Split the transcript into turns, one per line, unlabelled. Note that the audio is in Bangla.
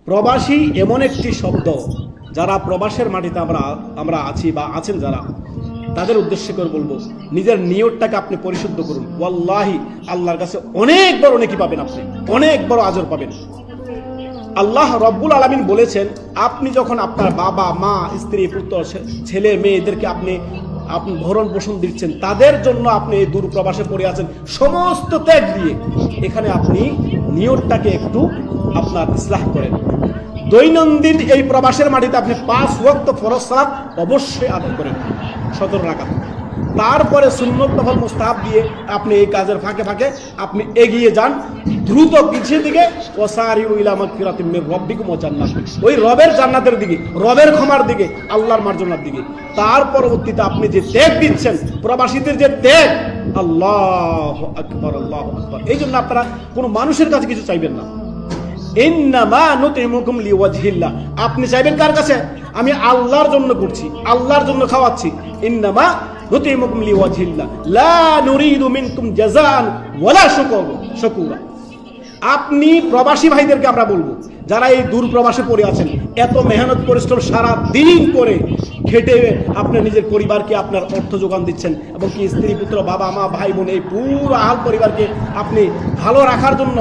প্রবাসী এমন একটি শব্দ, যারা প্রবাসের মাটিতে আমরা আছি বা আছেন যারা, তাদের উদ্দেশ্য করে বলবো, নিজের নিয়তটাকে আপনি পরিশুদ্ধ করুন। ওয়াল্লাহি আল্লাহর কাছে অনেক বড় নেকি পাবেন, আপনি অনেক বড় আজর পাবেন। আল্লাহ রব্বুল আলামিন বলেছেন, আপনি যখন আপনার বাবা মা স্ত্রী পুত্র ছেলে মেয়েদেরকে আপনি ভরণ পোষণ দিচ্ছেন, তাদের জন্য আপনি এই দূর প্রবাসে পড়ে আছেন সমস্ত ত্যাগ দিয়ে, এখানে আপনি নিয়তটাকে একটু আপনার ইসলাহ করেন। দৈনন্দিন এই প্রবাসের মাটিতে আপনি 5 ওয়াক্ত ফরজ সালাত অবশ্যই আদায় করেন 17 রাকাত। তারপরে সুন্নত নফল মুস্তাহাব দিয়ে আপনি এই কাজের ফাঁকে ফাঁকে আপনি এগিয়ে যান দ্রুত পিছিয়ে দিকে, ওয়াসারিউ ইলা মাগফিরাতিম মির রাব্বিকুম ওয়া জান্নাত, ওই রবের জান্নাতের দিকে, রবের ক্ষমার দিকে, আল্লাহর মার্জনার দিকে। তার পরবর্তীতে আপনি যে ত্যাগ দিচ্ছেন, প্রবাসীদের যে ত্যাগ, আল্লাহু আকবার, আল্লাহু আকবার। এই জন্য আপনারা কোনো মানুষের কাছে কিছু চাইবেন না। ইন্নামা নুতিমুকুম লিওয়াজহিল্লাহ, আপনি চাইবেন কার কাছে? আমি আল্লাহর জন্য করছি, আল্লাহর জন্য খাওয়াচ্ছি। ইন্নামা নুতিমুকুম লিওয়াজহিল্লাহ লা নুরিদু মিনকুম জাযাআন ওয়ালা শুকুরা। আপনি প্রবাসী ভাইদেরকে আমরা বলবো, যারা এই দূর প্রবাসে পড়ে আছেন, এত মেহনত পরিশ্রম সারা দিন করে খেটে আপনি নিজের পরিবারকে আপনার অর্থ যোগান দিচ্ছেন, এবং কি স্ত্রী পুত্র বাবা মা ভাই বোন এই পুরো আহাল পরিবারকে আপনি ভালো রাখার জন্য